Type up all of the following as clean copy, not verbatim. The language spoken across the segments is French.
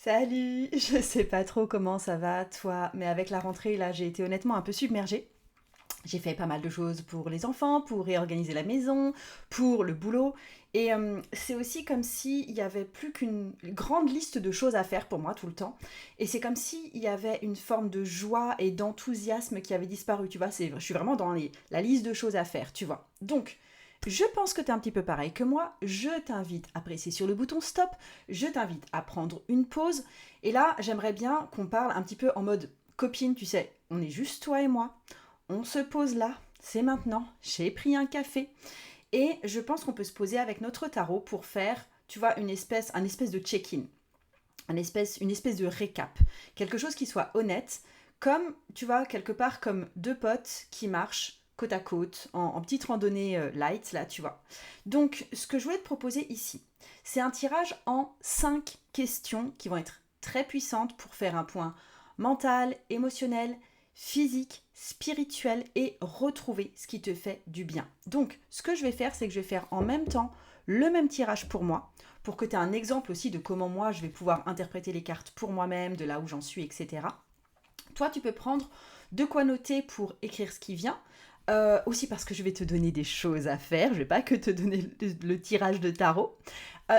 Salut! Je sais pas trop comment ça va, toi, mais avec la rentrée, là, j'ai été honnêtement un peu submergée. J'ai fait pas mal de choses pour les enfants, pour réorganiser la maison, pour le boulot. Et c'est aussi comme s'il y avait plus qu'une grande liste de choses à faire pour moi tout le temps. Et c'est comme s'il y avait une forme de joie et d'enthousiasme qui avait disparu, tu vois. Je suis vraiment dans la liste de choses à faire, tu vois. Donc, je pense que tu es un petit peu pareil que moi. Je t'invite à presser sur le bouton stop. Je t'invite à prendre une pause. Et là, j'aimerais bien qu'on parle un petit peu en mode copine, tu sais. On est juste toi et moi. On se pose là, c'est maintenant, j'ai pris un café et je pense qu'on peut se poser avec notre tarot pour faire, tu vois, un espèce de check-in, une espèce de récap, quelque chose qui soit honnête, comme, tu vois, quelque part comme deux potes qui marchent côte à côte, en petite randonnée light, là, tu vois. Donc, ce que je voulais te proposer ici, c'est un tirage en 5 questions qui vont être très puissantes pour faire un point mental, émotionnel, physique, spirituel et retrouver ce qui te fait du bien. Donc, ce que je vais faire, c'est que je vais faire en même temps le même tirage pour moi, pour que tu aies un exemple aussi de comment moi je vais pouvoir interpréter les cartes pour moi-même, de là où j'en suis, etc. Toi, tu peux prendre de quoi noter pour écrire ce qui vient. Aussi parce que je vais te donner des choses à faire, je vais pas que te donner le tirage de tarot.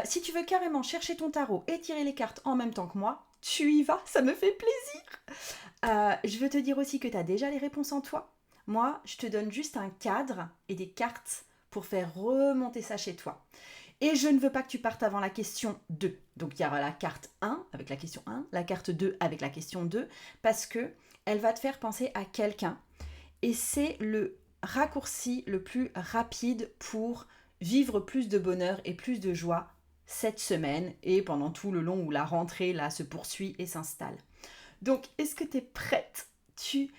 Si tu veux carrément chercher ton tarot et tirer les cartes en même temps que moi, tu y vas, ça me fait plaisir. Je veux te dire aussi que tu as déjà les réponses en toi. Moi, je te donne juste un cadre et des cartes pour faire remonter ça chez toi. Et je ne veux pas que tu partes avant la question 2. Donc il y aura la carte 1 avec la question 1, la carte 2 avec la question 2, parce que elle va te faire penser à quelqu'un. Et c'est le raccourci le plus rapide pour vivre plus de bonheur et plus de joie cette semaine et pendant tout le long où la rentrée là se poursuit et s'installe. Donc, est-ce que tu es prête? Tu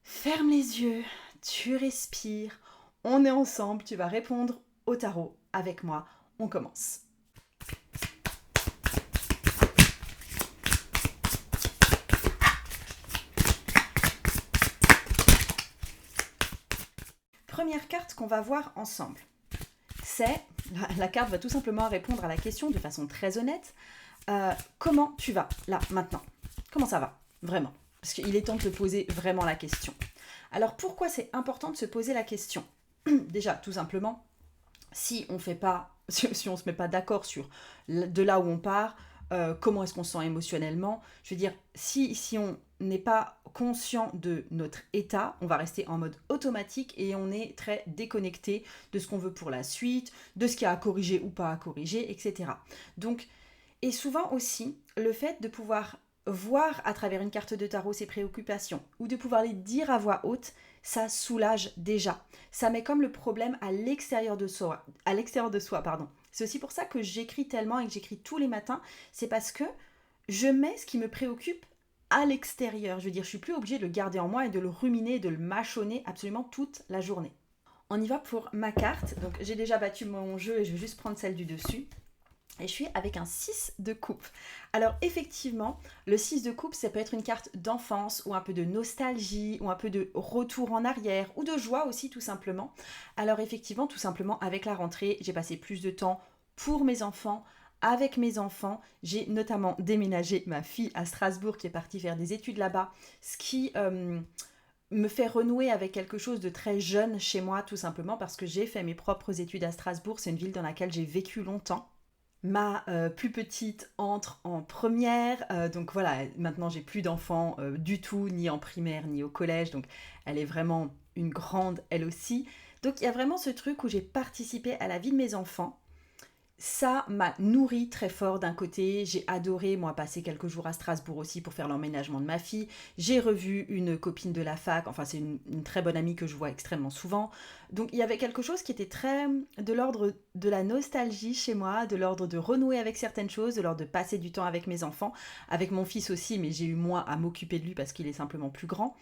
fermes les yeux, tu respires, on est ensemble, tu vas répondre au tarot avec moi. On commence. Première carte qu'on va voir ensemble. La carte va tout simplement répondre à la question de façon très honnête. Comment tu vas là, maintenant? Comment ça va? Vraiment. Parce qu'il est temps de te poser vraiment la question. Alors pourquoi c'est important de se poser la question? Déjà, tout simplement, si on fait pas, si on se met pas d'accord sur de là où on part, comment est-ce qu'on se sent émotionnellement, je veux dire, si on n'est pas conscient de notre état, on va rester en mode automatique et on est très déconnecté de ce qu'on veut pour la suite, de ce qu'il y a à corriger ou pas à corriger, etc. Donc, et souvent aussi, le fait de pouvoir voir à travers une carte de tarot ses préoccupations ou de pouvoir les dire à voix haute, ça soulage déjà. Ça met comme le problème à l'extérieur de soi, pardon. C'est aussi pour ça que j'écris tellement et que j'écris tous les matins, c'est parce que je mets ce qui me préoccupe à l'extérieur. Je veux dire, je suis plus obligée de le garder en moi et de le ruminer, de le mâchonner absolument toute la journée. On y va pour ma carte. Donc j'ai déjà battu mon jeu et je vais juste prendre celle du dessus. Et je suis avec un 6 de coupe. Alors effectivement, le 6 de coupe, ça peut être une carte d'enfance ou un peu de nostalgie ou un peu de retour en arrière ou de joie aussi tout simplement. Alors effectivement, tout simplement avec la rentrée, j'ai passé plus de temps pour mes enfants, avec mes enfants. J'ai notamment déménagé ma fille à Strasbourg qui est partie faire des études là-bas, ce qui me fait renouer avec quelque chose de très jeune chez moi tout simplement parce que j'ai fait mes propres études à Strasbourg. C'est une ville dans laquelle j'ai vécu longtemps. Ma plus petite entre en première, donc voilà, maintenant j'ai plus d'enfants du tout, ni en primaire, ni au collège, donc elle est vraiment une grande elle aussi. Donc il y a vraiment ce truc où j'ai participé à la vie de mes enfants, ça m'a nourri très fort d'un côté. J'ai adoré, moi, passer quelques jours à Strasbourg aussi pour faire l'emménagement de ma fille. J'ai revu une copine de la fac, enfin, c'est une très bonne amie que je vois extrêmement souvent. Donc, il y avait quelque chose qui était très de l'ordre de la nostalgie chez moi, de l'ordre de renouer avec certaines choses, de l'ordre de passer du temps avec mes enfants, avec mon fils aussi, mais j'ai eu moins à m'occuper de lui parce qu'il est simplement plus grand.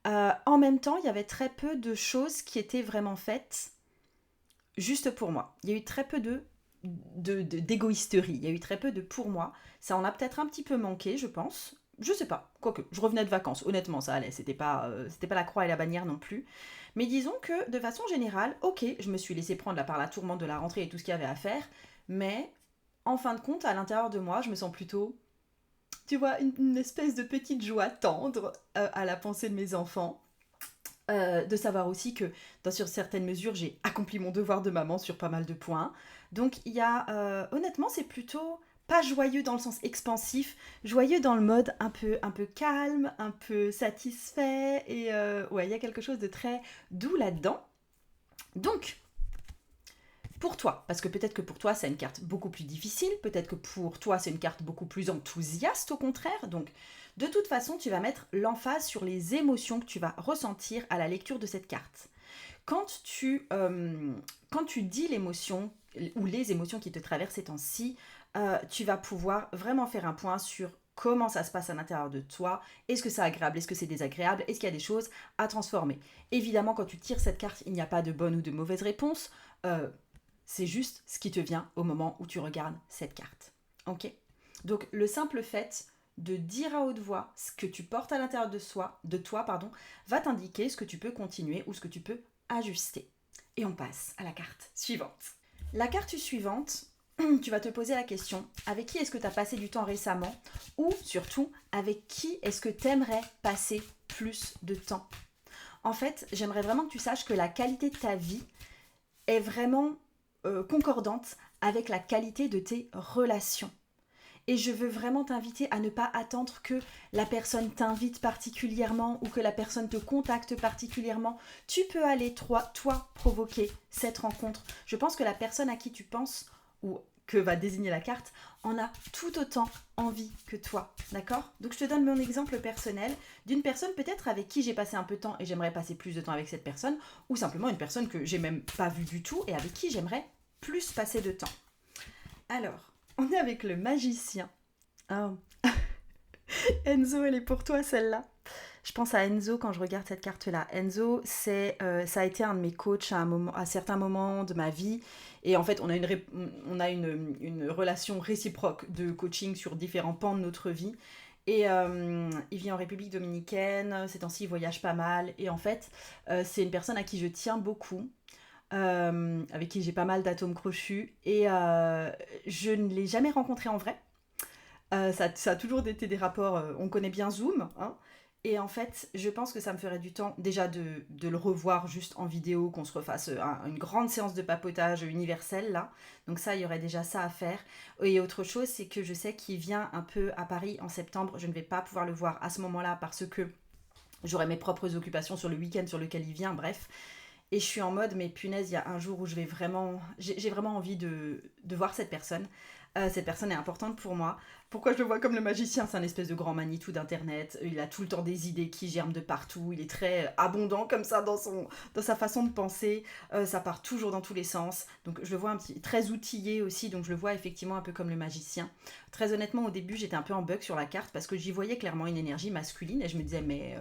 En même temps, il y avait très peu de choses qui étaient vraiment faites juste pour moi. Il y a eu très peu d'égoïsterie. Il y a eu très peu de pour moi. Ça en a peut-être un petit peu manqué, je pense. Je sais pas. Quoique, je revenais de vacances. Honnêtement, ça allait. C'était pas la croix et la bannière non plus. Mais disons que, de façon générale, ok, je me suis laissé prendre là par la tourmente de la rentrée et tout ce qu'il y avait à faire. Mais, en fin de compte, à l'intérieur de moi, je me sens plutôt tu vois, une espèce de petite joie tendre à la pensée de mes enfants. De savoir aussi que sur certaines mesures, j'ai accompli mon devoir de maman sur pas mal de points. Donc il y a, honnêtement, c'est plutôt pas joyeux dans le sens expansif, joyeux dans le mode un peu calme, un peu satisfait, et ouais, il y a quelque chose de très doux là-dedans. Donc, pour toi, parce que peut-être que pour toi c'est une carte beaucoup plus difficile, peut-être que pour toi c'est une carte beaucoup plus enthousiaste au contraire, donc de toute façon tu vas mettre l'emphase sur les émotions que tu vas ressentir à la lecture de cette carte. Quand tu dis l'émotion ou les émotions qui te traversent ces temps-ci, tu vas pouvoir vraiment faire un point sur comment ça se passe à l'intérieur de toi, est-ce que c'est agréable, est-ce que c'est désagréable, est-ce qu'il y a des choses à transformer. Évidemment, quand tu tires cette carte, il n'y a pas de bonne ou de mauvaise réponse. C'est juste ce qui te vient au moment où tu regardes cette carte. Ok? Donc le simple fait de dire à haute voix ce que tu portes à l'intérieur de toi, va t'indiquer ce que tu peux continuer ou ce que tu peux ajuster. Et on passe à la carte suivante. La carte suivante, tu vas te poser la question, avec qui est-ce que tu as passé du temps récemment, ou surtout, avec qui est-ce que tu aimerais passer plus de temps. En fait, j'aimerais vraiment que tu saches que la qualité de ta vie est vraiment concordante avec la qualité de tes relations. Et je veux vraiment t'inviter à ne pas attendre que la personne t'invite particulièrement ou que la personne te contacte particulièrement. Tu peux aller, toi, provoquer cette rencontre. Je pense que la personne à qui tu penses ou que va désigner la carte en a tout autant envie que toi. D'accord? Donc je te donne mon exemple personnel d'une personne peut-être avec qui j'ai passé un peu de temps et j'aimerais passer plus de temps avec cette personne, ou simplement une personne que j'ai même pas vue du tout et avec qui j'aimerais plus passer de temps. Alors, on est avec le magicien. Oh. Enzo, elle est pour toi celle-là. Je pense à Enzo quand je regarde cette carte-là. Enzo, ça a été un de mes coachs à certains moments de ma vie. Et en fait, on a une relation réciproque de coaching sur différents pans de notre vie. Et il vit en République dominicaine. Ces temps-ci, il voyage pas mal. Et en fait, c'est une personne à qui je tiens beaucoup. Avec qui j'ai pas mal d'atomes crochus. Et je ne l'ai jamais rencontré en vrai. Ça a toujours été des rapports, on connaît bien Zoom, hein, et en fait, je pense que ça me ferait du temps déjà de le revoir juste en vidéo, qu'on se refasse une grande séance de papotage universel là. Donc ça, il y aurait déjà ça à faire. Et autre chose, c'est que je sais qu'il vient un peu à Paris en septembre. Je ne vais pas pouvoir le voir à ce moment-là parce que j'aurai mes propres occupations sur le week-end sur lequel il vient, bref. Et je suis en mode, mais punaise, il y a un jour où j'ai vraiment envie de voir cette personne. Cette personne est importante pour moi. Pourquoi je le vois comme le magicien? C'est un espèce de grand Manitou d'internet. Il a tout le temps des idées qui germent de partout. Il est très abondant comme ça dans sa façon de penser. Ça part toujours dans tous les sens. Donc je le vois très outillé aussi. Donc je le vois effectivement un peu comme le magicien. Très honnêtement, au début, j'étais un peu en bug sur la carte parce que j'y voyais clairement une énergie masculine. Et je me disais, mais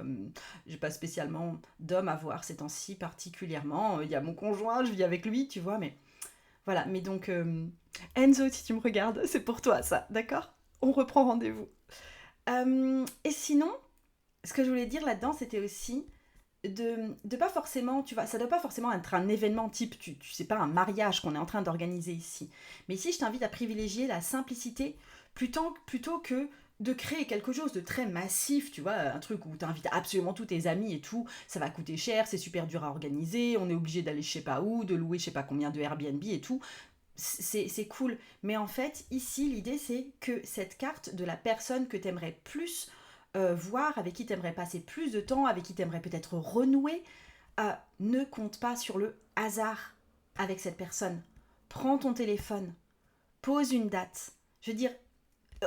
j'ai pas spécialement d'homme à voir ces temps-ci particulièrement. Il y a mon conjoint, je vis avec lui, tu vois, mais... Voilà, mais donc, Enzo, si tu me regardes, c'est pour toi ça, d'accord? On reprend rendez-vous. Et sinon, ce que je voulais dire là-dedans, c'était aussi de pas forcément, tu vois, ça doit pas forcément être un événement type, tu sais pas, un mariage qu'on est en train d'organiser ici. Mais ici, je t'invite à privilégier la simplicité plutôt que de créer quelque chose de très massif, tu vois, un truc où tu invites absolument tous tes amis et tout, ça va coûter cher, c'est super dur à organiser, on est obligé d'aller je sais pas où, de louer je sais pas combien de Airbnb et tout. C'est cool. Mais en fait, ici, l'idée, c'est que cette carte de la personne que tu aimerais plus voir, avec qui tu aimerais passer plus de temps, avec qui tu aimerais peut-être renouer, ne compte pas sur le hasard avec cette personne. Prends ton téléphone, pose une date. Je veux dire,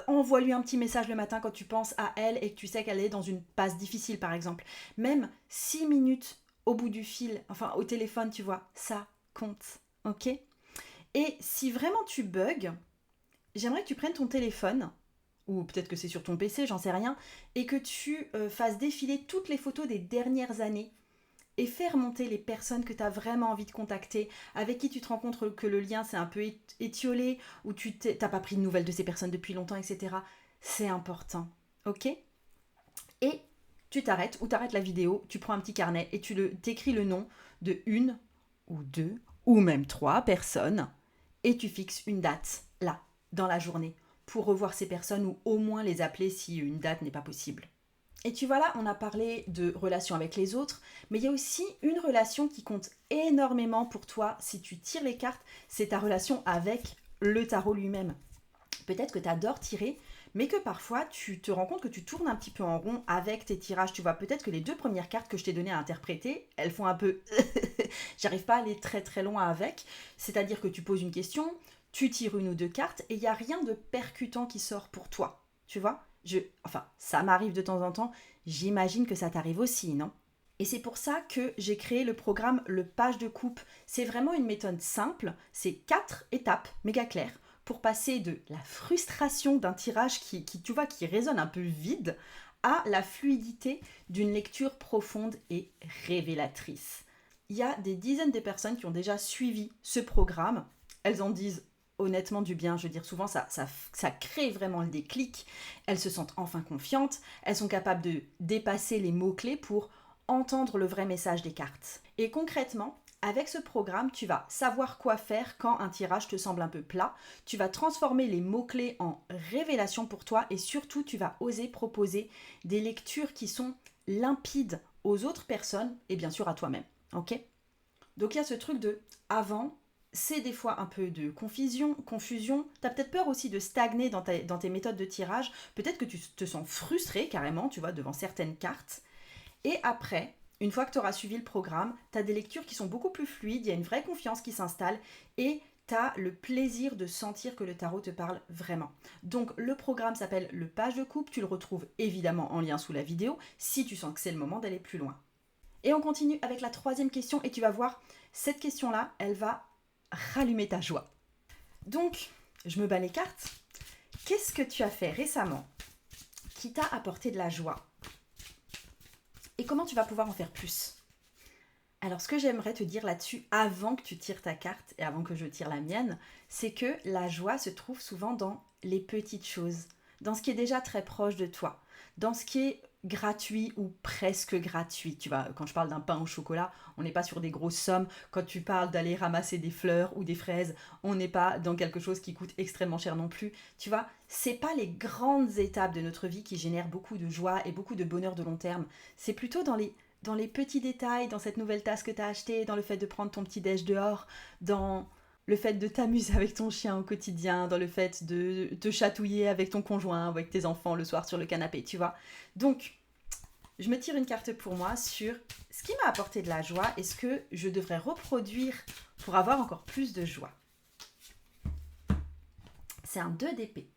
envoie-lui un petit message le matin quand tu penses à elle et que tu sais qu'elle est dans une passe difficile, par exemple. Même 6 minutes au bout du fil, enfin au téléphone, tu vois, ça compte. Ok? Et si vraiment tu bugs, j'aimerais que tu prennes ton téléphone, ou peut-être que c'est sur ton PC, j'en sais rien, et que tu fasses défiler toutes les photos des dernières années et faire monter les personnes que tu as vraiment envie de contacter, avec qui tu te rends compte que le lien s'est un peu étiolé, ou tu n'as pas pris de nouvelles de ces personnes depuis longtemps, etc. C'est important, ok? Et tu t'arrêtes, ou t'arrêtes la vidéo, tu prends un petit carnet et t'écris le nom de une, ou deux, ou même trois personnes, et tu fixes une date, là, dans la journée, pour revoir ces personnes ou au moins les appeler si une date n'est pas possible. Et tu vois là, on a parlé de relations avec les autres, mais il y a aussi une relation qui compte énormément pour toi si tu tires les cartes, c'est ta relation avec le tarot lui-même. Peut-être que tu adores tirer, mais que parfois tu te rends compte que tu tournes un petit peu en rond avec tes tirages. Tu vois, peut-être que les 2 premières cartes que je t'ai données à interpréter, elles font un peu... J'arrive pas à aller très très loin avec. C'est-à-dire que tu poses une question, tu tires 1 ou 2 cartes, et il n'y a rien de percutant qui sort pour toi. Tu vois, enfin, ça m'arrive de temps en temps, j'imagine que ça t'arrive aussi, non? Et c'est pour ça que j'ai créé le programme Le Page de Coupe. C'est vraiment une méthode simple, c'est 4 étapes méga claires pour passer de la frustration d'un tirage tu vois, qui résonne un peu vide à la fluidité d'une lecture profonde et révélatrice. Il y a des dizaines de personnes qui ont déjà suivi ce programme. Elles en disent honnêtement du bien, je veux dire souvent ça crée vraiment le déclic, elles se sentent enfin confiantes, elles sont capables de dépasser les mots-clés pour entendre le vrai message des cartes. Et concrètement, avec ce programme, tu vas savoir quoi faire quand un tirage te semble un peu plat, tu vas transformer les mots-clés en révélations pour toi et surtout tu vas oser proposer des lectures qui sont limpides aux autres personnes et bien sûr à toi-même. Ok ? Donc il y a ce truc de avant, c'est des fois un peu de confusion. Tu as peut-être peur aussi de stagner dans tes méthodes de tirage. Peut-être que tu te sens frustré carrément, tu vois, devant certaines cartes. Et après, une fois que tu auras suivi le programme, tu as des lectures qui sont beaucoup plus fluides, il y a une vraie confiance qui s'installe et tu as le plaisir de sentir que le tarot te parle vraiment. Donc le programme s'appelle Le Page de Coupe, tu le retrouves évidemment en lien sous la vidéo si tu sens que c'est le moment d'aller plus loin. Et on continue avec la 3e question et tu vas voir, cette question-là, elle va rallumer ta joie. Donc, je me bats les cartes. Qu'est-ce que tu as fait récemment qui t'a apporté de la joie ? Et comment tu vas pouvoir en faire plus ? Alors, ce que j'aimerais te dire là-dessus, avant que tu tires ta carte et avant que je tire la mienne, c'est que la joie se trouve souvent dans les petites choses, dans ce qui est déjà très proche de toi, dans ce qui est gratuit ou presque gratuit. Tu vois, quand je parle d'un pain au chocolat, on n'est pas sur des grosses sommes. Quand tu parles d'aller ramasser des fleurs ou des fraises, on n'est pas dans quelque chose qui coûte extrêmement cher non plus. Tu vois, c'est pas les grandes étapes de notre vie qui génèrent beaucoup de joie et beaucoup de bonheur de long terme. C'est plutôt dans les petits détails, dans cette nouvelle tasse que tu as achetée, dans le fait de prendre ton petit déj dehors, dans le fait de t'amuser avec ton chien au quotidien, dans le fait de te chatouiller avec ton conjoint ou avec tes enfants le soir sur le canapé, tu vois. Donc, je me tire une carte pour moi sur ce qui m'a apporté de la joie et ce que je devrais reproduire pour avoir encore plus de joie. C'est un 2 d'épée.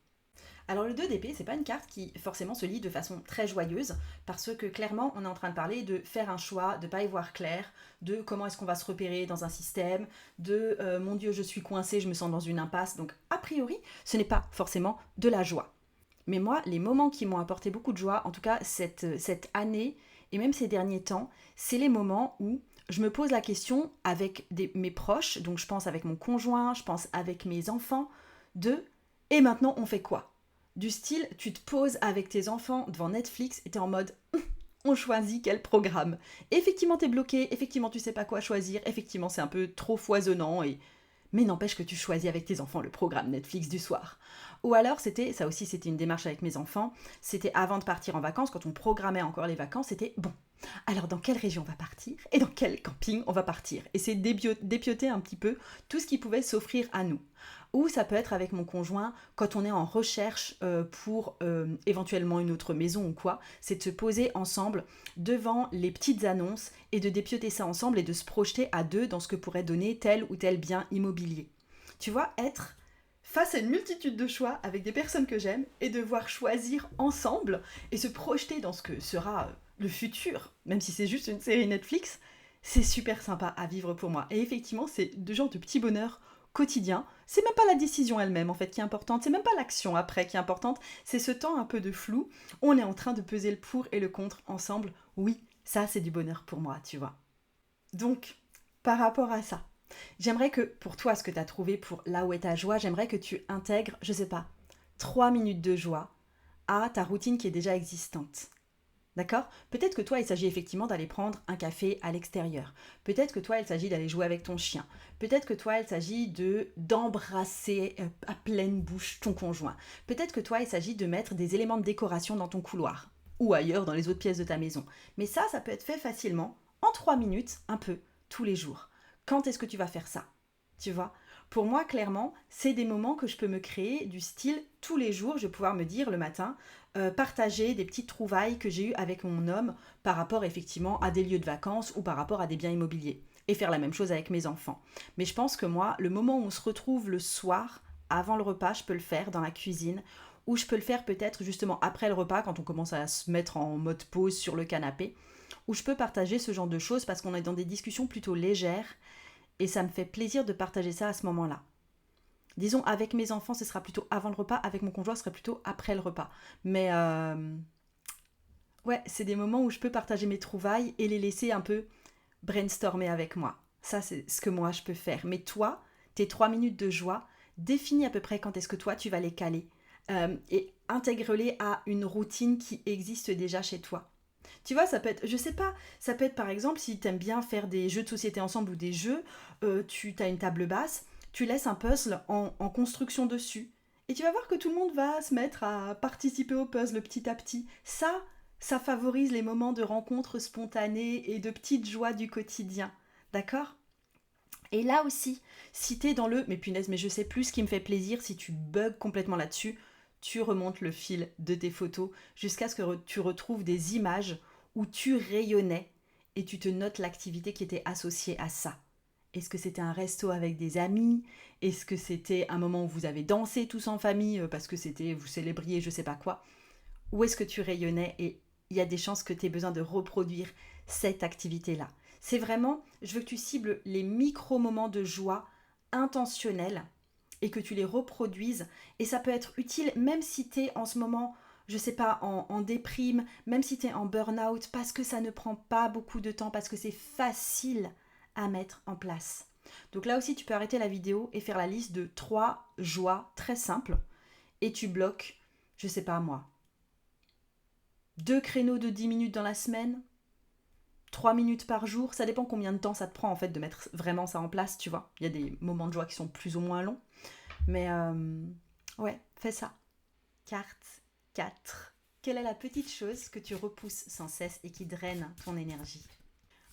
Alors le 2 d'épée, c'est pas une carte qui forcément se lit de façon très joyeuse, parce que clairement on est en train de parler de faire un choix, de pas y voir clair, de comment est-ce qu'on va se repérer dans un système, de mon Dieu je suis coincée, je me sens dans une impasse, donc a priori ce n'est pas forcément de la joie. Mais moi, les moments qui m'ont apporté beaucoup de joie, en tout cas cette année et même ces derniers temps, c'est les moments où je me pose la question avec mes proches, donc je pense avec mon conjoint, je pense avec mes enfants, de « et maintenant on fait quoi ?» Du style, tu te poses avec tes enfants devant Netflix et t'es en mode on choisit quel programme. Effectivement, t'es bloqué, effectivement, tu sais pas quoi choisir, effectivement, c'est un peu trop foisonnant, mais n'empêche que tu choisis avec tes enfants le programme Netflix du soir. Ou alors, c'était une démarche avec mes enfants, c'était avant de partir en vacances, quand on programmait encore les vacances, c'était bon. Alors, dans quelle région on va partir et dans quel camping on va partir ? Et c'est dépioter un petit peu tout ce qui pouvait s'offrir à nous. Ou ça peut être avec mon conjoint quand on est en recherche pour éventuellement une autre maison ou quoi, c'est de se poser ensemble devant les petites annonces et de dépioter ça ensemble et de se projeter à deux dans ce que pourrait donner tel ou tel bien immobilier. Tu vois, être face à une multitude de choix avec des personnes que j'aime et devoir choisir ensemble et se projeter dans ce que sera le futur, même si c'est juste une série Netflix, c'est super sympa à vivre pour moi. Et effectivement, c'est de genre de petits bonheurs quotidien, c'est même pas la décision elle-même en fait qui est importante, c'est même pas l'action après qui est importante, c'est ce temps un peu de flou, on est en train de peser le pour et le contre ensemble, oui, ça c'est du bonheur pour moi, tu vois. Donc, par rapport à ça, j'aimerais que pour toi, ce que tu as trouvé pour là où est ta joie, j'aimerais que tu intègres, je sais pas, 3 minutes de joie à ta routine qui est déjà existante. D'accord? Peut-être que toi, il s'agit effectivement d'aller prendre un café à l'extérieur. Peut-être que toi, il s'agit d'aller jouer avec ton chien. Peut-être que toi, il s'agit d'embrasser à pleine bouche ton conjoint. Peut-être que toi, il s'agit de mettre des éléments de décoration dans ton couloir ou ailleurs dans les autres pièces de ta maison. Mais ça peut être fait facilement en 3 minutes, un peu, tous les jours. Quand est-ce que tu vas faire ça? Tu vois? Pour moi, clairement, c'est des moments que je peux me créer du style tous les jours. Je vais pouvoir me dire le matin, partager des petites trouvailles que j'ai eues avec mon homme par rapport effectivement à des lieux de vacances ou par rapport à des biens immobiliers. Et faire la même chose avec mes enfants. Mais je pense que moi, le moment où on se retrouve le soir, avant le repas, je peux le faire dans la cuisine, ou je peux le faire peut-être justement après le repas, quand on commence à se mettre en mode pause sur le canapé, où je peux partager ce genre de choses parce qu'on est dans des discussions plutôt légères et ça me fait plaisir de partager ça à ce moment-là. Disons, avec mes enfants, ce sera plutôt avant le repas, avec mon conjoint, ce serait plutôt après le repas. Mais ouais, c'est des moments où je peux partager mes trouvailles et les laisser un peu brainstormer avec moi. Ça, c'est ce que moi, je peux faire. Mais toi, tes 3 minutes de joie, définis à peu près quand est-ce que toi, tu vas les caler. Et intègre-les à une routine qui existe déjà chez toi. Tu vois, ça peut être, je sais pas, ça peut être par exemple si tu aimes bien faire des jeux de société ensemble ou des jeux, tu as une table basse, tu laisses un puzzle en construction dessus. Et tu vas voir que tout le monde va se mettre à participer au puzzle petit à petit. Ça favorise les moments de rencontres spontanées et de petites joies du quotidien. D'accord? Et là aussi, si t'es dans le mais punaise, mais je sais plus ce qui me fait plaisir, si tu bugs complètement là-dessus, tu remontes le fil de tes photos jusqu'à ce que tu retrouves des images où tu rayonnais et tu te notes l'activité qui était associée à ça. Est-ce que c'était un resto avec des amis? Est-ce que c'était un moment où vous avez dansé tous en famille parce que c'était vous célébriez je sais pas quoi? Où est-ce que tu rayonnais? Et il y a des chances que tu aies besoin de reproduire cette activité-là. C'est vraiment, je veux que tu cibles les micro-moments de joie intentionnels et que tu les reproduises. Et ça peut être utile même si tu es en ce moment, je sais pas, en déprime, même si tu es en burn-out, parce que ça ne prend pas beaucoup de temps, parce que c'est facile à mettre en place. Donc là aussi, tu peux arrêter la vidéo et faire la liste de 3 joies très simples. Et tu bloques, je sais pas moi, 2 créneaux de 10 minutes dans la semaine, 3 minutes par jour, ça dépend combien de temps ça te prend en fait de mettre vraiment ça en place, tu vois. Il y a des moments de joie qui sont plus ou moins longs, mais ouais, fais ça. Carte 4. Quelle est la petite chose que tu repousses sans cesse et qui draine ton énergie?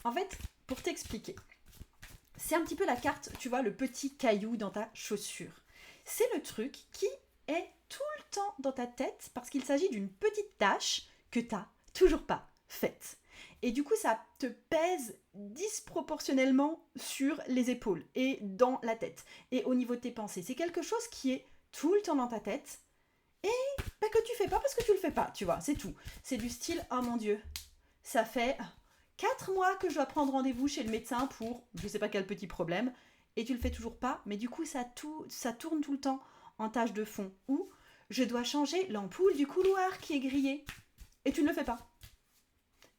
En fait, pour t'expliquer, c'est un petit peu la carte, tu vois, le petit caillou dans ta chaussure. C'est le truc qui est tout le temps dans ta tête parce qu'il s'agit d'une petite tâche que tu n'as toujours pas faite. Et du coup, ça te pèse disproportionnellement sur les épaules et dans la tête et au niveau de tes pensées. C'est quelque chose qui est tout le temps dans ta tête et que tu fais pas parce que tu le fais pas, tu vois, c'est tout. C'est du style, oh mon Dieu, ça fait 4 mois que je dois prendre rendez-vous chez le médecin pour je sais pas quel petit problème et tu le fais toujours pas, mais du coup ça tourne tout le temps en tâche de fond. Ou je dois changer l'ampoule du couloir qui est grillée et tu ne le fais pas.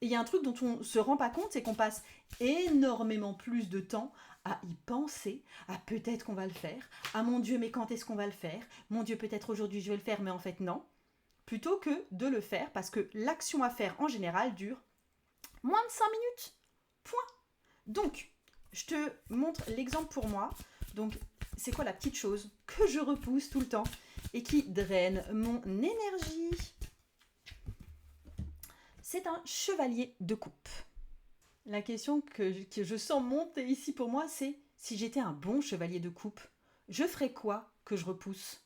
Et il y a un truc dont on se rend pas compte, c'est qu'on passe énormément plus de temps à y penser, à peut-être qu'on va le faire, à mon Dieu mais quand est-ce qu'on va le faire, mon Dieu peut-être aujourd'hui je vais le faire mais en fait non, plutôt que de le faire parce que l'action à faire en général dure moins de 5 minutes. Point. Donc, je te montre l'exemple pour moi. Donc, c'est quoi la petite chose que je repousse tout le temps et qui draine mon énergie? C'est un chevalier de coupe. La question que je sens monter ici pour moi, c'est si j'étais un bon chevalier de coupe, je ferais quoi que je repousse?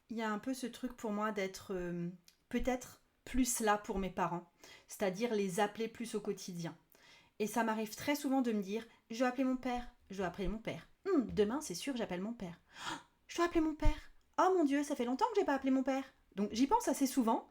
Il y a un peu ce truc pour moi d'être peut-être plus là pour mes parents, c'est-à-dire les appeler plus au quotidien. Et ça m'arrive très souvent de me dire, je dois appeler mon père, je dois appeler mon père. Demain, c'est sûr, j'appelle mon père. Oh, je dois appeler mon père. Oh mon Dieu, ça fait longtemps que j'ai pas appelé mon père. Donc j'y pense assez souvent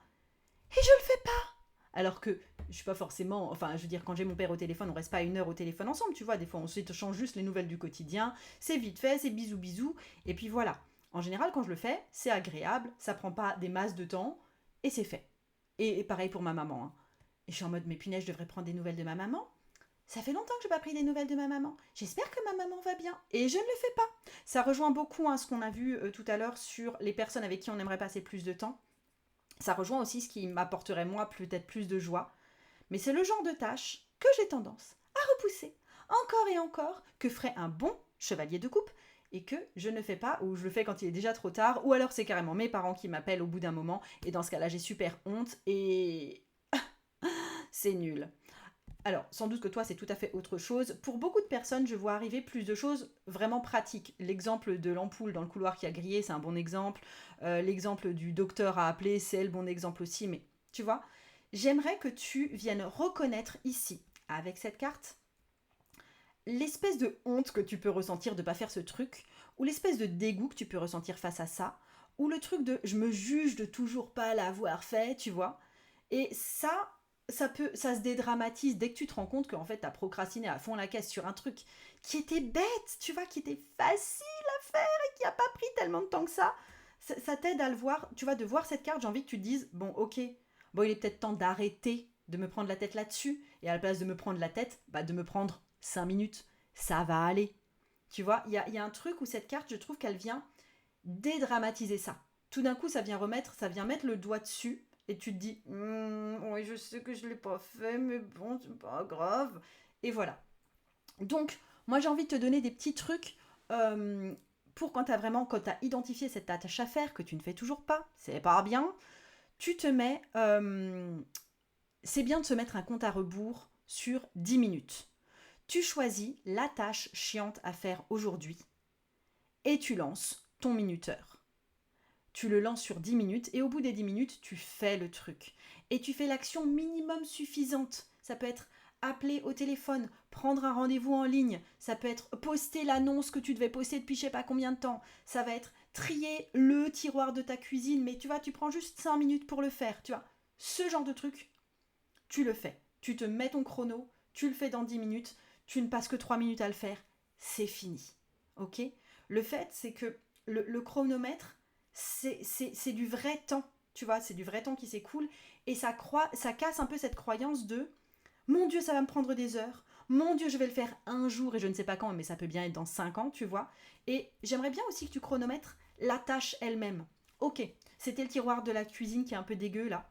et je le fais pas. Alors que je suis pas forcément, enfin je veux dire quand j'ai mon père au téléphone, on reste pas 1 heure au téléphone ensemble, tu vois, des fois on s'échange juste les nouvelles du quotidien, c'est vite fait, c'est bisous bisous, et puis voilà. En général quand je le fais, c'est agréable, ça prend pas des masses de temps, et c'est fait. Et pareil pour ma maman. Hein. Et je suis en mode, mais punaise, je devrais prendre des nouvelles de ma maman. Ça fait longtemps que je n'ai pas pris des nouvelles de ma maman. J'espère que ma maman va bien. Et je ne le fais pas. Ça rejoint beaucoup ce qu'on a vu tout à l'heure sur les personnes avec qui on aimerait passer plus de temps. Ça rejoint aussi ce qui m'apporterait moi peut-être plus de joie. Mais c'est le genre de tâche que j'ai tendance à repousser encore et encore, que ferait un bon chevalier de coupe, et que je ne fais pas, ou je le fais quand il est déjà trop tard, ou alors c'est carrément mes parents qui m'appellent au bout d'un moment, et dans ce cas-là j'ai super honte, et c'est nul. Alors, sans doute que toi, c'est tout à fait autre chose. Pour beaucoup de personnes, je vois arriver plus de choses vraiment pratiques. L'exemple de l'ampoule dans le couloir qui a grillé, c'est un bon exemple. L'exemple du docteur à appeler, c'est le bon exemple aussi. Mais tu vois, j'aimerais que tu viennes reconnaître ici, avec cette carte, l'espèce de honte que tu peux ressentir de ne pas faire ce truc, ou l'espèce de dégoût que tu peux ressentir face à ça, ou le truc de je me juge de toujours pas l'avoir fait, tu vois. Et ça se dédramatise dès que tu te rends compte qu'en fait, t'as procrastiné à fond la caisse sur un truc qui était bête, tu vois, qui était facile à faire et qui a pas pris tellement de temps que ça. Ça t'aide à le voir, tu vois, de voir cette carte, j'ai envie que tu te dises, bon, ok, bon, il est peut-être temps d'arrêter de me prendre la tête là-dessus, et à la place de me prendre la tête, bah, de me prendre 5 minutes. Ça va aller. Tu vois, il y a un truc où cette carte, je trouve qu'elle vient dédramatiser ça. Tout d'un coup, ça vient mettre le doigt dessus, et tu te dis, oui, je sais que je ne l'ai pas fait, mais bon, c'est pas grave. Et voilà. Donc, moi, j'ai envie de te donner des petits trucs pour quand tu as identifié cette tâche à faire, que tu ne fais toujours pas, c'est pas bien, tu te mets. C'est bien de se mettre un compte à rebours sur 10 minutes. Tu choisis la tâche chiante à faire aujourd'hui et tu lances ton minuteur. Tu le lances sur 10 minutes et au bout des 10 minutes, tu fais le truc. Et tu fais l'action minimum suffisante. Ça peut être appeler au téléphone, prendre un rendez-vous en ligne, ça peut être poster l'annonce que tu devais poster depuis je sais pas combien de temps, ça va être trier le tiroir de ta cuisine, mais tu vois, tu prends juste 5 minutes pour le faire, tu vois. Ce genre de truc, tu le fais. Tu te mets ton chrono, tu le fais dans 10 minutes, tu ne passes que 3 minutes à le faire, c'est fini. Ok. Le fait, c'est que le chronomètre, c'est du vrai temps, tu vois, c'est du vrai temps qui s'écoule, et ça casse un peu cette croyance de mon Dieu, ça va me prendre des heures, mon Dieu, je vais le faire un jour et je ne sais pas quand, mais ça peut bien être dans 5 ans, tu vois. Et j'aimerais bien aussi que tu chronomètres la tâche elle-même. Ok, c'était le tiroir de la cuisine qui est un peu dégueu là,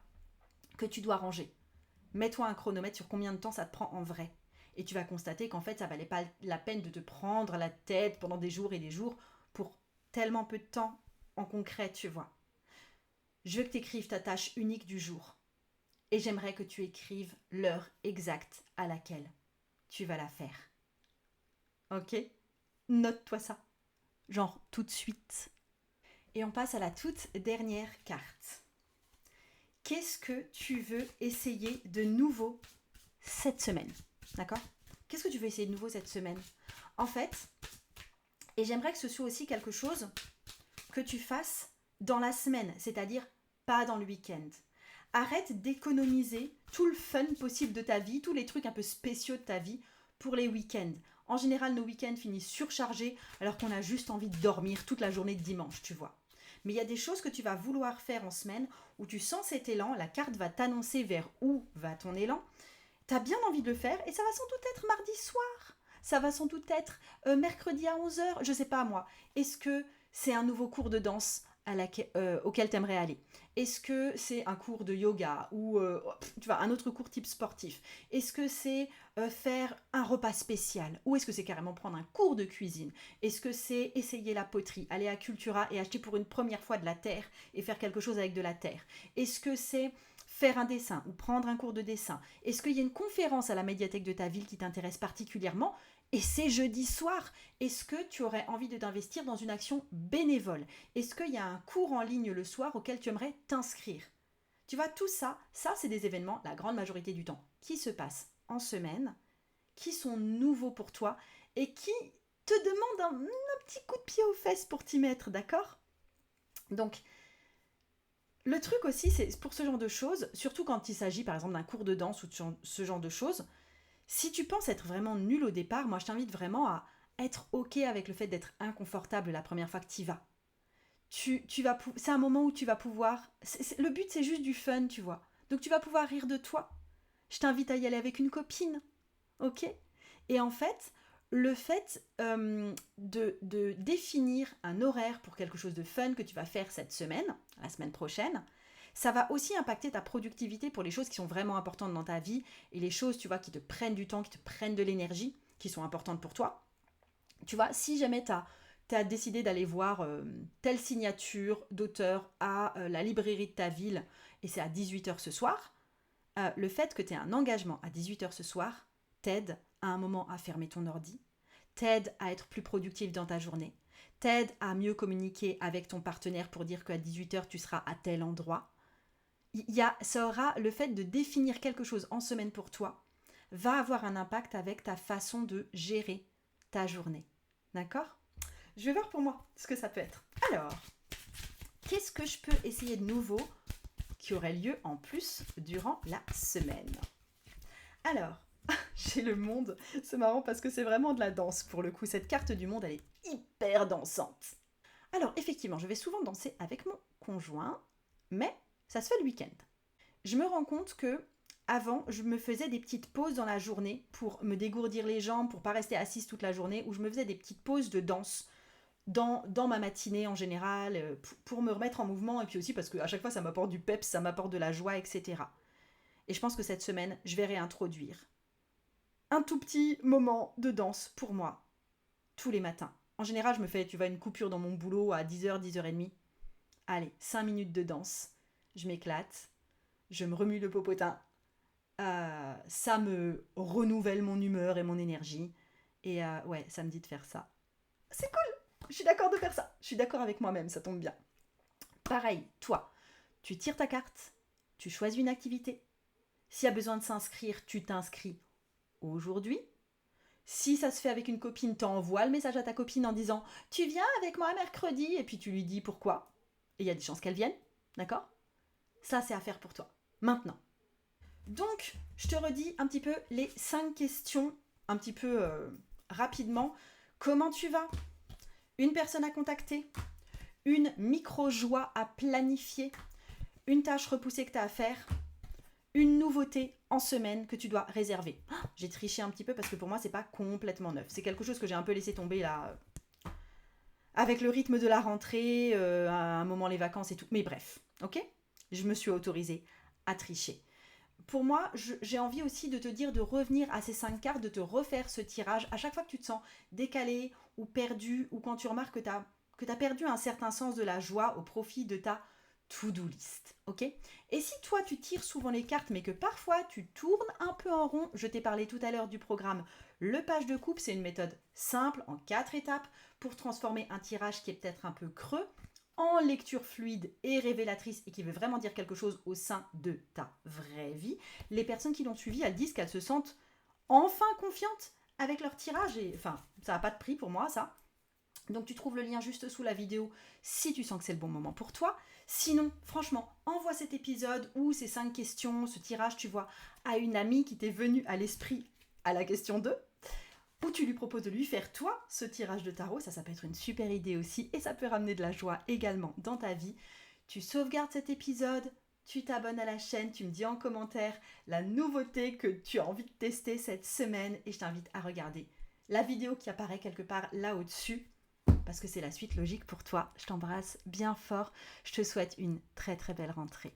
que tu dois ranger. Mets-toi un chronomètre sur combien de temps ça te prend en vrai. Et tu vas constater qu'en fait, ça valait pas la peine de te prendre la tête pendant des jours et des jours pour tellement peu de temps en concret, tu vois. Je veux que tu écrives ta tâche unique du jour. Et j'aimerais que tu écrives l'heure exacte à laquelle tu vas la faire. Ok? Note-toi ça. Genre tout de suite. Et on passe à la toute dernière carte. Qu'est-ce que tu veux essayer de nouveau cette semaine? D'accord? Qu'est-ce que tu veux essayer de nouveau cette semaine? En fait, et j'aimerais que ce soit aussi quelque chose que tu fasses dans la semaine, c'est-à-dire pas dans le week-end. Arrête d'économiser tout le fun possible de ta vie, tous les trucs un peu spéciaux de ta vie pour les week-ends. En général, nos week-ends finissent surchargés alors qu'on a juste envie de dormir toute la journée de dimanche, tu vois. Mais il y a des choses que tu vas vouloir faire en semaine où tu sens cet élan, la carte va t'annoncer vers où va ton élan. Tu as bien envie de le faire et ça va sans doute être mardi soir. Ça va sans doute être mercredi à 11h, je sais pas moi. Est-ce que c'est un nouveau cours de danse auquel tu aimerais aller? Est-ce que c'est un cours de yoga ou tu vois, un autre cours type sportif? Est-ce que c'est faire un repas spécial? Ou est-ce que c'est carrément prendre un cours de cuisine? Est-ce que c'est essayer la poterie, aller à Cultura et acheter pour une première fois de la terre et faire quelque chose avec de la terre? Est-ce que c'est faire un dessin ou prendre un cours de dessin? Est-ce qu'il y a une conférence à la médiathèque de ta ville qui t'intéresse particulièrement et c'est jeudi soir? Est-ce que tu aurais envie de t'investir dans une action bénévole? Est-ce qu'il y a un cours en ligne le soir auquel tu aimerais t'inscrire? Tu vois, tout ça, c'est des événements, la grande majorité du temps, qui se passent en semaine, qui sont nouveaux pour toi et qui te demandent un petit coup de pied aux fesses pour t'y mettre, d'accord? Donc, le truc aussi, c'est pour ce genre de choses, surtout quand il s'agit par exemple d'un cours de danse ou de ce genre de choses, si tu penses être vraiment nul au départ, moi je t'invite vraiment à être ok avec le fait d'être inconfortable la première fois que tu y vas. C'est un moment où tu vas pouvoir... le but c'est juste du fun, tu vois. Donc tu vas pouvoir rire de toi. Je t'invite à y aller avec une copine, ok? Et en fait, le fait de définir un horaire pour quelque chose de fun que tu vas faire cette semaine, la semaine prochaine, Ça va aussi impacter ta productivité pour les choses qui sont vraiment importantes dans ta vie et les choses, tu vois, qui te prennent du temps, qui te prennent de l'énergie, qui sont importantes pour toi. Tu vois, si jamais tu as décidé d'aller voir telle signature d'auteur à la librairie de ta ville et c'est à 18h ce soir, le fait que tu aies un engagement à 18h ce soir t'aide à un moment à fermer ton ordi, t'aide à être plus productif dans ta journée, t'aide à mieux communiquer avec ton partenaire pour dire qu'à 18h tu seras à tel endroit. Ça aura le fait de définir quelque chose en semaine pour toi, va avoir un impact avec ta façon de gérer ta journée. D'accord ? Je vais voir pour moi ce que ça peut être. Alors, qu'est-ce que je peux essayer de nouveau qui aurait lieu en plus durant la semaine ? Alors, j'ai le monde. C'est marrant parce que c'est vraiment de la danse pour le coup. Cette carte du monde, elle est hyper dansante. Alors, effectivement, je vais souvent danser avec mon conjoint, mais ça se fait le week-end. Je me rends compte que avant, je me faisais des petites pauses dans la journée pour me dégourdir les jambes, pour pas rester assise toute la journée, où je me faisais des petites pauses de danse dans ma matinée en général, pour me remettre en mouvement, et puis aussi parce qu'à chaque fois ça m'apporte du peps, ça m'apporte de la joie, etc. Et je pense que cette semaine, je vais réintroduire un tout petit moment de danse pour moi, tous les matins. En général, je me fais, tu vois, une coupure dans mon boulot à 10h, 10h30. Allez, 5 minutes de danse, je m'éclate, je me remue le popotin, ça me renouvelle mon humeur et mon énergie. Et ouais, ça me dit de faire ça. C'est cool, je suis d'accord de faire ça. Je suis d'accord avec moi-même, ça tombe bien. Pareil, toi, tu tires ta carte, tu choisis une activité. S'il y a besoin de s'inscrire, tu t'inscris aujourd'hui. Si ça se fait avec une copine, t'envoies le message à ta copine en disant « Tu viens avec moi mercredi ?» et puis tu lui dis pourquoi. Et il y a des chances qu'elle vienne, d'accord ? Ça, c'est à faire pour toi. Maintenant. Donc, je te redis un petit peu les 5 questions, un petit peu rapidement. Comment tu vas ? Une personne à contacter ? Une micro-joie à planifier ? Une tâche repoussée que tu as à faire ? Une nouveauté en semaine que tu dois réserver. J'ai triché un petit peu parce que pour moi, c'est pas complètement neuf. C'est quelque chose que j'ai un peu laissé tomber là, avec le rythme de la rentrée, à un moment les vacances et tout. Mais bref, ok ? Je me suis autorisée à tricher. Pour moi, j'ai envie aussi de te dire de revenir à ces 5 cartes, de te refaire ce tirage. À chaque fois que tu te sens décalé ou perdu, ou quand tu remarques que tu as perdu un certain sens de la joie au profit de ta to-do list, ok ? Et si toi, tu tires souvent les cartes, mais que parfois, tu tournes un peu en rond, je t'ai parlé tout à l'heure du programme Le Page de Coupe, c'est une méthode simple, en 4 étapes, pour transformer un tirage qui est peut-être un peu creux, en lecture fluide et révélatrice et qui veut vraiment dire quelque chose au sein de ta vraie vie. Les personnes qui l'ont suivi, elles disent qu'elles se sentent enfin confiantes avec leur tirage. Et enfin, ça n'a pas de prix pour moi, ça. Donc tu trouves le lien juste sous la vidéo si tu sens que c'est le bon moment pour toi. Sinon, franchement, envoie cet épisode ou ces 5 questions, ce tirage, tu vois, à une amie qui t'est venue à l'esprit à la question 2. Ou tu lui proposes de lui faire toi ce tirage de tarot, ça peut être une super idée aussi et ça peut ramener de la joie également dans ta vie. Tu sauvegardes cet épisode, tu t'abonnes à la chaîne, tu me dis en commentaire la nouveauté que tu as envie de tester cette semaine et je t'invite à regarder la vidéo qui apparaît quelque part là au-dessus parce que c'est la suite logique pour toi. Je t'embrasse bien fort, je te souhaite une très très belle rentrée.